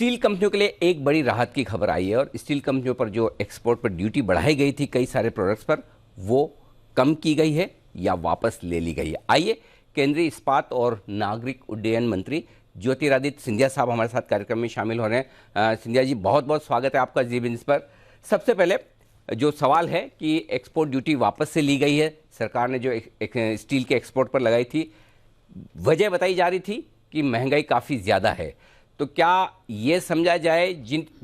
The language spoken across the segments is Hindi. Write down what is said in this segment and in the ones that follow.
स्टील कंपनियों के लिए एक बड़ी राहत की खबर आई है और स्टील कंपनियों पर जो एक्सपोर्ट पर ड्यूटी बढ़ाई गई थी कई सारे प्रोडक्ट्स पर, वो कम की गई है या वापस ले ली गई है। आइए, केंद्रीय इस्पात और नागरिक उड्डयन मंत्री ज्योतिरादित्य सिंधिया साहब हमारे साथ कार्यक्रम में शामिल हो रहे हैं। सिंधिया जी, बहुत बहुत स्वागत है आपका जी बिज़नेस पर। सबसे पहले जो सवाल है कि एक्सपोर्ट ड्यूटी वापस से ली गई है, सरकार ने जो स्टील के एक्सपोर्ट पर लगाई थी, वजह बताई जा रही थी कि महंगाई काफ़ी ज़्यादा है। तो क्या ये समझा जाए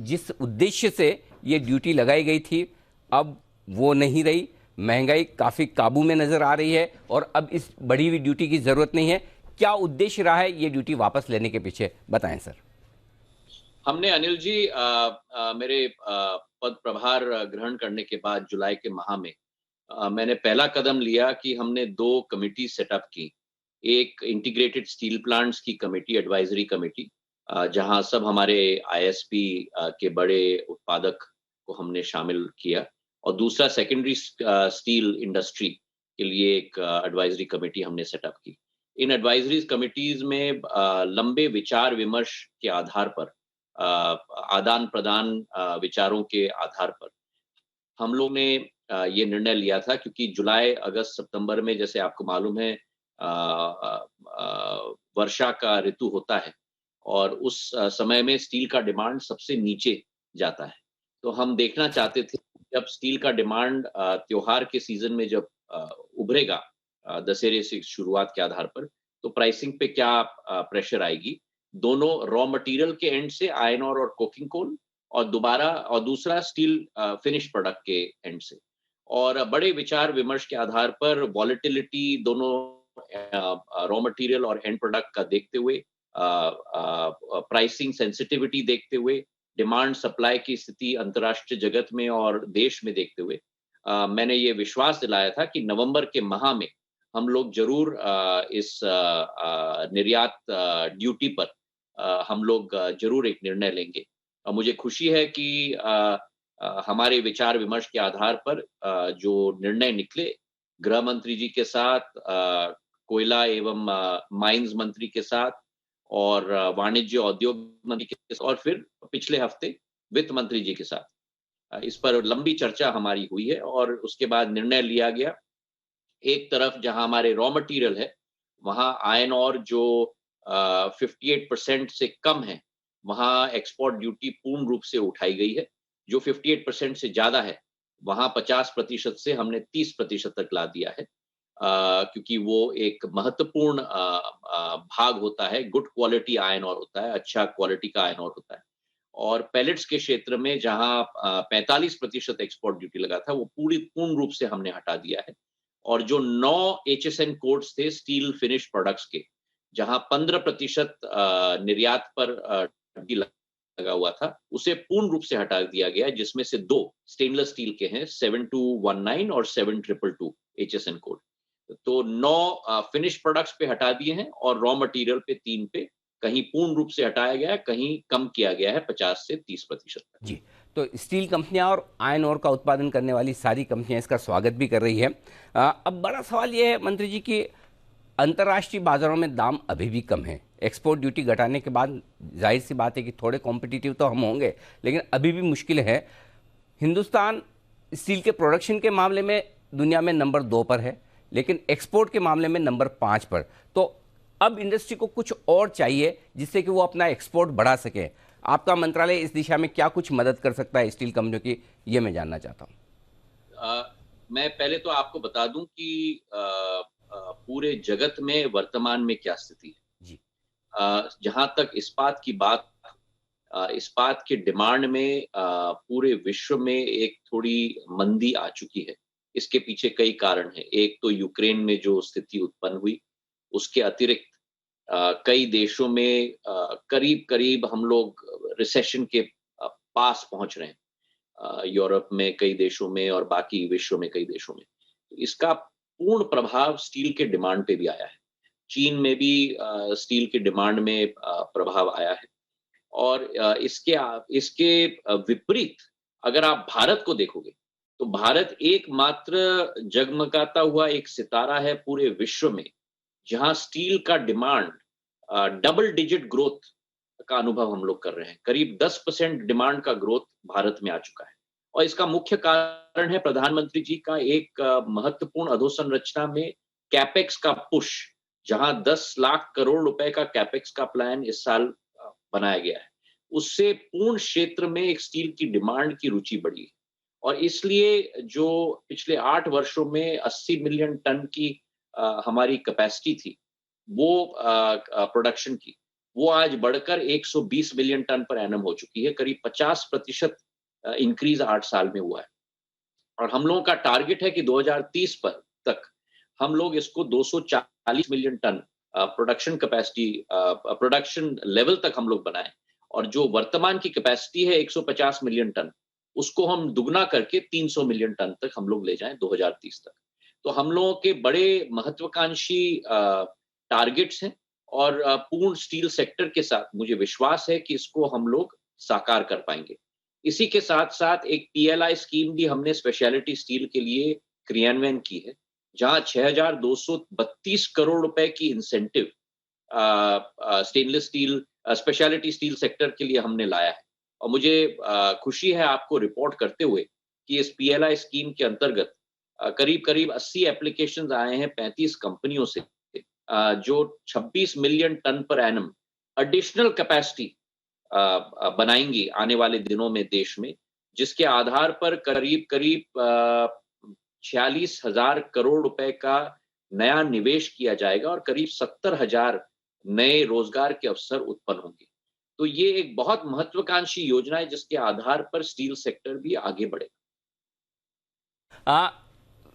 जिस उद्देश्य से ये ड्यूटी लगाई गई थी अब वो नहीं रही, महंगाई काफ़ी काबू में नज़र आ रही है और अब इस बढ़ी हुई ड्यूटी की ज़रूरत नहीं है? क्या उद्देश्य रहा है ये ड्यूटी वापस लेने के पीछे, बताएं सर। हमने अनिल जी मेरे पद प्रभार ग्रहण करने के बाद जुलाई के माह में मैंने पहला कदम लिया कि हमने 2 कमिटी सेटअप की। एक इंटीग्रेटेड स्टील प्लांट्स की कमिटी, एडवाइजरी कमिटी, जहां सब हमारे आईएसपी के बड़े उत्पादक को हमने शामिल किया, और दूसरा सेकेंडरी स्टील इंडस्ट्री के लिए एक एडवाइजरी कमिटी हमने सेटअप की। इन एडवाइजरी कमिटीज में लंबे विचार विमर्श के आधार पर, आदान प्रदान विचारों के आधार पर हम लोग ने ये निर्णय लिया था, क्योंकि जुलाई, अगस्त, सितंबर में जैसे आपको मालूम है वर्षा का ऋतु होता है और उस समय में स्टील का डिमांड सबसे नीचे जाता है। तो हम देखना चाहते थे जब स्टील का डिमांड त्योहार के सीजन में जब उभरेगा, दशहरे से शुरुआत के आधार पर, तो प्राइसिंग पे क्या प्रेशर आएगी, दोनों रॉ मटेरियल के एंड से, आयरन ओर और कोकिंग कोल, और दूसरा स्टील फिनिश प्रोडक्ट के एंड से। और बड़े विचार विमर्श के आधार पर वॉलेटिलिटी दोनों रॉ मटेरियल और एंड प्रोडक्ट का देखते हुए, प्राइसिंग सेंसिटिविटी देखते हुए, डिमांड सप्लाई की स्थिति अंतर्राष्ट्रीय जगत में और देश में देखते हुए, मैंने ये विश्वास दिलाया था कि नवंबर के माह में हम लोग जरूर इस निर्यात ड्यूटी पर हम लोग जरूर एक निर्णय लेंगे। मुझे खुशी है कि हमारे विचार विमर्श के आधार पर जो निर्णय निकले, गृह मंत्री जी के साथ, कोयला एवं माइंस मंत्री के साथ, और वाणिज्य औद्योग मंत्री के साथ, और फिर पिछले हफ्ते वित्त मंत्री जी के साथ इस पर लंबी चर्चा हमारी हुई है और उसके बाद निर्णय लिया गया। एक तरफ जहां हमारे रॉ मटेरियल है, वहां आयरन ओर जो 58% से कम है, वहां एक्सपोर्ट ड्यूटी पूर्ण रूप से उठाई गई है। जो 58% से ज्यादा है, वहां 50% से हमने 30% तक ला दिया है, क्योंकि वो एक महत्वपूर्ण भाग होता है। गुड क्वालिटी आयरन ओर होता है, अच्छा क्वालिटी का आयरन ओर होता है। और पैलेट्स के क्षेत्र में जहां 45% एक्सपोर्ट ड्यूटी लगा था, वो पूर्ण रूप से हमने हटा दिया है। और जो 9 एचएसएन कोड्स थे स्टील फिनिश प्रोडक्ट्स के, जहां 15% निर्यात पर ड्यूटी लगा हुआ था, उसे पूर्ण रूप से हटा दिया गया, जिसमें से 2 स्टेनलेस स्टील के हैं, 7219 और 7222 एचएसएन कोड। तो 9 फिनिश प्रोडक्ट्स पे हटा दिए हैं और रॉ मटेरियल पे 3 पे कहीं पूर्ण रूप से हटाया गया है, कहीं कम किया गया है 50 से 30% तक। जी, तो स्टील कंपनियां और आयरन ओर का उत्पादन करने वाली सारी कंपनियां इसका स्वागत भी कर रही है। अब बड़ा सवाल ये है मंत्री जी कि अंतर्राष्ट्रीय बाजारों में दाम अभी भी कम है। एक्सपोर्ट ड्यूटी घटाने के बाद जाहिर सी बात है कि थोड़े कॉम्पिटिटिव तो हम होंगे, लेकिन अभी भी मुश्किल है। हिंदुस्तान स्टील के प्रोडक्शन के मामले में दुनिया में नंबर 2 पर है, लेकिन एक्सपोर्ट के मामले में नंबर 5 पर। तो अब इंडस्ट्री को कुछ और चाहिए जिससे कि वो अपना एक्सपोर्ट बढ़ा सके। आपका मंत्रालय इस दिशा में क्या कुछ मदद कर सकता है स्टील कंपनियों की, ये मैं जानना चाहता हूँ। मैं पहले तो आपको बता दूं कि पूरे जगत में वर्तमान में क्या स्थिति है। जी। जहां तक इस्पात की बात, इस्पात के डिमांड में पूरे विश्व में एक थोड़ी मंदी आ चुकी है। इसके पीछे कई कारण हैं। एक तो यूक्रेन में जो स्थिति उत्पन्न हुई, उसके अतिरिक्त कई देशों में करीब करीब हम लोग रिसेशन के पास पहुंच रहे हैं, यूरोप में कई देशों में और बाकी विश्व में कई देशों में। तो इसका पूर्ण प्रभाव स्टील के डिमांड पे भी आया है। चीन में भी स्टील के डिमांड में प्रभाव आया है। और इसके विपरीत अगर आप भारत को देखोगे, तो भारत एकमात्र जगमगाता हुआ एक सितारा है पूरे विश्व में, जहां स्टील का डिमांड डबल डिजिट ग्रोथ का अनुभव हम लोग कर रहे हैं। करीब 10% डिमांड का ग्रोथ भारत में आ चुका है और इसका मुख्य कारण है प्रधानमंत्री जी का एक महत्वपूर्ण अधोसंरचना में कैपेक्स का पुश, जहां 10 लाख करोड़ रुपए का कैपेक्स का प्लान इस साल बनाया गया है। उससे पूर्ण क्षेत्र में एक स्टील की डिमांड की रुचि बढ़ी है और इसलिए जो पिछले 8 वर्षों में 80 मिलियन टन की हमारी कैपेसिटी थी, वो प्रोडक्शन की, वो आज बढ़कर 120 मिलियन टन पर एनम हो चुकी है। करीब 50% इंक्रीज 8 साल में हुआ है और हम लोगों का टारगेट है कि 2030 पर तक हम लोग इसको 240 million ton production capacity, production level तक हम लोग बनाएं और जो वर्तमान की कैपेसिटी है 150 मिलियन टन, उसको हम दुगना करके 300 मिलियन टन तक हम लोग ले जाएं 2030 तक। तो हम लोगों के बड़े महत्वाकांक्षी टारगेट्स हैं और पूर्ण स्टील सेक्टर के साथ मुझे विश्वास है कि इसको हम लोग साकार कर पाएंगे। इसी के साथ साथ एक पीएलआई स्कीम भी हमने स्पेशलिटी स्टील के लिए क्रियान्वयन की है, जहां 6,232 करोड़ रुपए की incentive stainless steel, speciality steel sector के लिए हमने लाया है और मुझे खुशी है आपको रिपोर्ट करते हुए कि इस पीएलआई स्कीम के अंतर्गत करीब करीब 80 एप्लीकेशंस आए हैं 35 कंपनियों से, जो 26 million ton per annum additional capacity बनाएंगी आने वाले दिनों में देश में, जिसके आधार पर करीब करीब 46,000 करोड़ रुपए का नया निवेश किया जाएगा और करीब 70,000 नए रोजगार के अवसर उत्पन्न होंगे। तो ये एक बहुत महत्वाकांक्षी योजना है जिसके आधार पर स्टील सेक्टर भी आगे बढ़ेगा।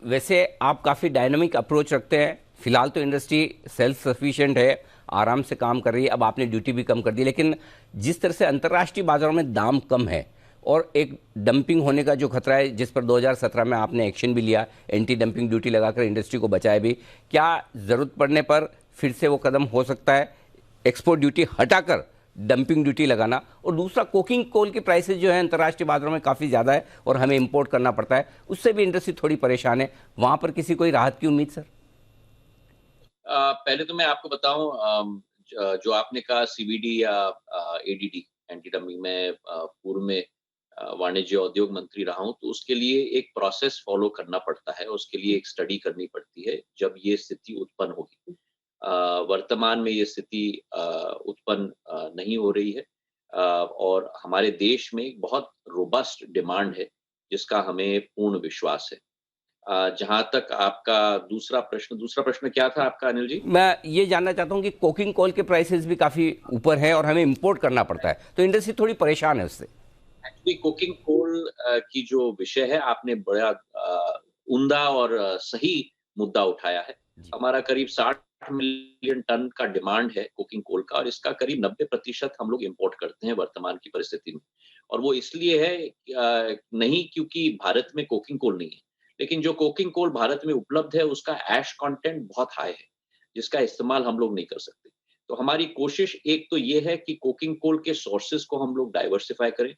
वैसे आप काफ़ी डायनामिक अप्रोच रखते हैं। फिलहाल तो इंडस्ट्री सेल्फ सफिशिएंट है, आराम से काम कर रही है। अब आपने ड्यूटी भी कम कर दी, लेकिन जिस तरह से अंतर्राष्ट्रीय बाजारों में दाम कम है और एक डंपिंग होने का जो खतरा है, जिस पर 2017 में आपने एक्शन भी लिया, एंटी डंपिंग ड्यूटी लगाकर इंडस्ट्री को बचाया भी, क्या ज़रूरत पड़ने पर फिर से वो कदम हो सकता है एक्सपोर्ट ड्यूटी हटाकर डंपिंग ड्यूटी लगाना? और दूसरा, कोकिंग कोल की प्राइसेस जो है अंतर्राष्ट्रीय बाजारों में काफ़ी ज़्यादा है और हमें इंपोर्ट करना पड़ता है, उससे भी इंडस्ट्री थोड़ी परेशान है। वहाँ पर किसी कोई राहत की उम्मीद सर? पहले तो मैं आपको बताऊं, जो आपने कहा सीवीडी या एडीडी, एंटी डंपिंग, में पूर्व में वाणिज्य उद्योग मंत्री रहा हूं, तो उसके लिए एक प्रोसेस फॉलो करना पड़ता है, उसके लिए एक स्टडी करनी पड़ती है जब ये स्थिति उत्पन्न होगी। वर्तमान में ये स्थिति उत्पन्न नहीं हो रही है और हमारे देश में एक बहुत रोबस्ट डिमांड है जिसका हमें पूर्ण विश्वास है। जहां तक आपका दूसरा प्रश्न क्या था आपका, अनिल जी? मैं ये जानना चाहता हूँ कि कोकिंग कोल के प्राइसेस भी काफ़ी ऊपर है और हमें इंपोर्ट करना पड़ता है, तो इंडस्ट्री थोड़ी परेशान है उससे। एक्चुअली कोकिंग कोल की जो विषय है, आपने बड़ा उम्दा और सही मुद्दा उठाया है। जी। हमारा करीब 60 मिलियन टन का डिमांड है कोकिंग कोल का और इसका करीब 90% हम लोग इंपोर्ट करते हैं वर्तमान की परिस्थिति में। और वो इसलिए है नहीं क्योंकि भारत में कोकिंग कोल नहीं है, लेकिन जो कोकिंग कोल भारत में उपलब्ध है उसका ऐश कंटेंट बहुत हाई है, जिसका इस्तेमाल हम लोग नहीं कर सकते। तो हमारी कोशिश एक तो ये है कि कोकिंग कोल के सोर्सेज को हम लोग डाइवर्सिफाई करें,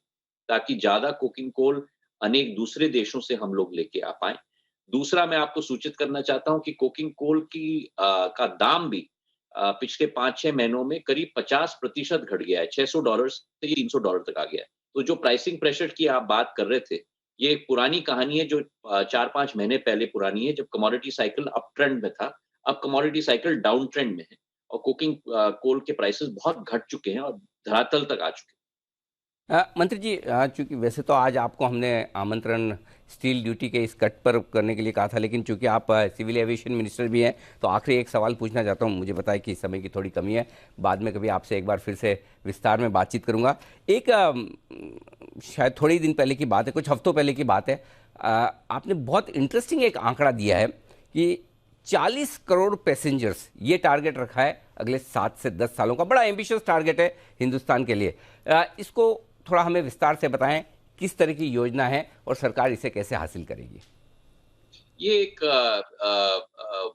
ताकि ज्यादा कोकिंग कोल अनेक दूसरे देशों से हम लोग लेके आ पाए। दूसरा, मैं आपको सूचित करना चाहता हूं कि कोकिंग कोल का दाम भी पिछले 5-6 महीनों में करीब 50% घट गया है। $600 से $300 तक आ गया है। तो जो प्राइसिंग प्रेशर की आप बात कर रहे थे, ये एक पुरानी कहानी है जो 4-5 महीने पहले पुरानी है, जब कमोडिटी साइकिल अप ट्रेंड में था। अब कमोडिटी साइकिल डाउन ट्रेंड में है और कोकिंग कोल के प्राइसेस बहुत घट चुके हैं और धरातल तक आ चुके हैं। मंत्री जी, चूंकि वैसे तो आज आपको हमने आमंत्रण स्टील ड्यूटी के इस कट पर करने के लिए कहा था, लेकिन चूंकि आप सिविल एविएशन मिनिस्टर भी हैं, तो आखिरी एक सवाल पूछना चाहता हूं। मुझे बताया कि समय की थोड़ी कमी है, बाद में कभी आपसे एक बार फिर से विस्तार में बातचीत करूंगा। एक शायद थोड़े ही दिन पहले की बात है, कुछ हफ्तों पहले की बात है, आपने बहुत इंटरेस्टिंग एक आंकड़ा दिया है कि 40 करोड़ पैसेंजर्स, ये टारगेट रखा है अगले 7 से 10 सालों का। बड़ा एम्बिशियस टारगेट है हिंदुस्तान के लिए। इसको थोड़ा हमें विस्तार से बताएं, किस तरह की योजना है और सरकार इसे कैसे हासिल करेगी? ये एक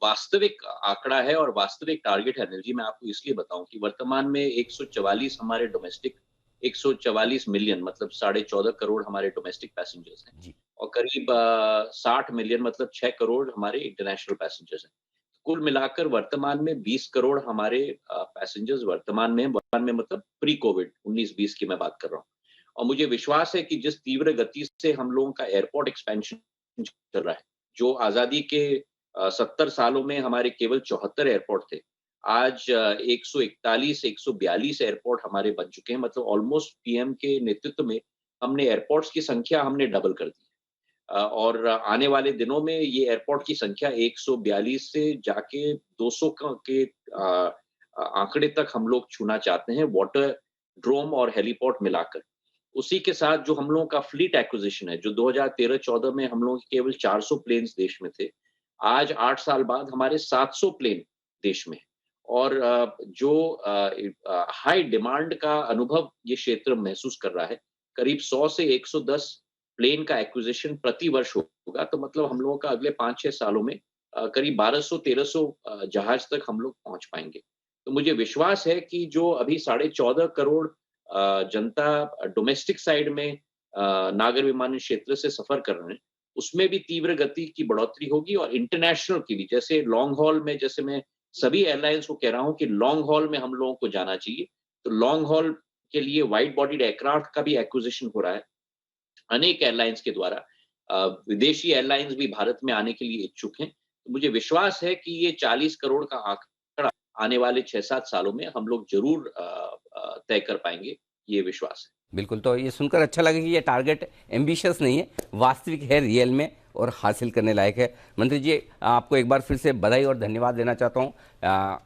वास्तविक आंकड़ा है और वास्तविक टारगेट है, अनिल जी। मैं आपको इसलिए बताऊं कि वर्तमान में 144 हमारे डोमेस्टिक, 144 मिलियन मतलब 14.5 करोड़ हमारे डोमेस्टिक पैसेंजर्स हैं जी। और करीब 60 मिलियन मतलब 6 करोड़ हमारे इंटरनेशनल पैसेंजर्स हैं। कुल मिलाकर वर्तमान में 20 करोड़ हमारे पैसेंजर्स वर्तमान में मतलब प्री कोविड 19-20 की मैं बात कर रहा हूँ। और मुझे विश्वास है कि जिस तीव्र गति से हम लोगों का एयरपोर्ट एक्सपेंशन चल रहा है, जो आज़ादी के 70 सालों में हमारे केवल 74 एयरपोर्ट थे, आज 141, 142 एयरपोर्ट हमारे बन चुके हैं। मतलब ऑलमोस्ट पीएम के नेतृत्व में हमने एयरपोर्ट्स की संख्या हमने डबल कर दी। और आने वाले दिनों में ये एयरपोर्ट की संख्या 142 से जाके 200 के आंकड़े तक हम लोग छूना चाहते हैं, वाटर ड्रोम और हेलीपोर्ट मिलाकर। उसी के साथ जो हम लोगों का फ्लीट एक्विजिशन है, जो 2013-14 में हम लोगों के केवल 400 प्लेन्स देश में थे, आज 8 साल बाद हमारे 700 प्लेन देश में हैं। और जो हाई डिमांड का अनुभव ये क्षेत्र महसूस कर रहा है, करीब 100 से 110 प्लेन का एक्विजिशन प्रति वर्ष होगा, तो मतलब हम लोगों का अगले 5-6 सालों में करीब 1200-1300 जहाज तक हम लोग पहुंच पाएंगे। तो मुझे विश्वास है कि जो अभी 14.5 करोड़ जनता डोमेस्टिक साइड में नागर विमानन क्षेत्र से सफर कर रहे हैं, उसमें भी तीव्र गति की बढ़ोतरी होगी और इंटरनेशनल की भी, जैसे लॉन्ग हॉल में, जैसे मैं सभी एयरलाइंस को कह रहा हूं कि लॉन्ग हॉल में हम लोगों को जाना चाहिए, तो लॉन्ग हॉल के लिए वाइड बॉडीड एयरक्राफ्ट का भी एक्विजिशन हो रहा है अनेक एयरलाइंस के द्वारा। विदेशी एयरलाइंस भी भारत में आने के लिए इच्छुक हैं। तो मुझे विश्वास है कि ये 40 करोड़ का आंकड़ा आने वाले 6-7 सालों में हम लोग जरूर तय कर पाएंगे, ये विश्वास है। बिल्कुल, तो ये सुनकर अच्छा लगा कि ये टारगेट एम्बिशियस नहीं है, वास्तविक है, रियल में, और हासिल करने लायक है। मंत्री जी, आपको एक बार फिर से बधाई और धन्यवाद देना चाहता हूँ।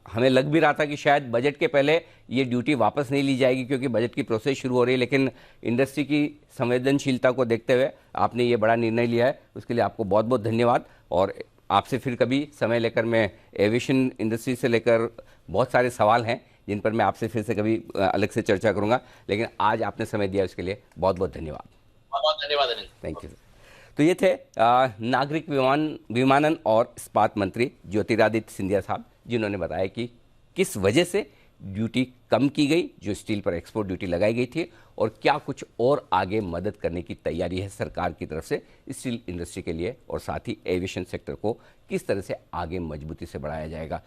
हमें लग भी रहा था कि शायद बजट के पहले ये ड्यूटी वापस नहीं ली जाएगी क्योंकि बजट की प्रोसेस शुरू हो रही है, लेकिन इंडस्ट्री की संवेदनशीलता को देखते हुए आपने ये बड़ा निर्णय लिया है, उसके लिए आपको बहुत बहुत धन्यवाद। और आपसे फिर कभी समय लेकर, मैं एविएशन इंडस्ट्री से लेकर बहुत सारे सवाल हैं जिन पर मैं आपसे फिर से कभी अलग से चर्चा करूंगा, लेकिन आज आपने समय दिया उसके लिए बहुत बहुत धन्यवाद। बहुत धन्यवाद अनिल। Thank you. तो ये थे नागरिक विमानन और इस्पात मंत्री ज्योतिरादित्य सिंधिया साहब, जिन्होंने बताया कि किस वजह से ड्यूटी कम की गई, जो स्टील पर एक्सपोर्ट ड्यूटी लगाई गई थी, और क्या कुछ और आगे मदद करने की तैयारी है सरकार की तरफ से स्टील इंडस्ट्री के लिए, और साथ ही एविएशन सेक्टर को किस तरह से आगे मजबूती से बढ़ाया जाएगा।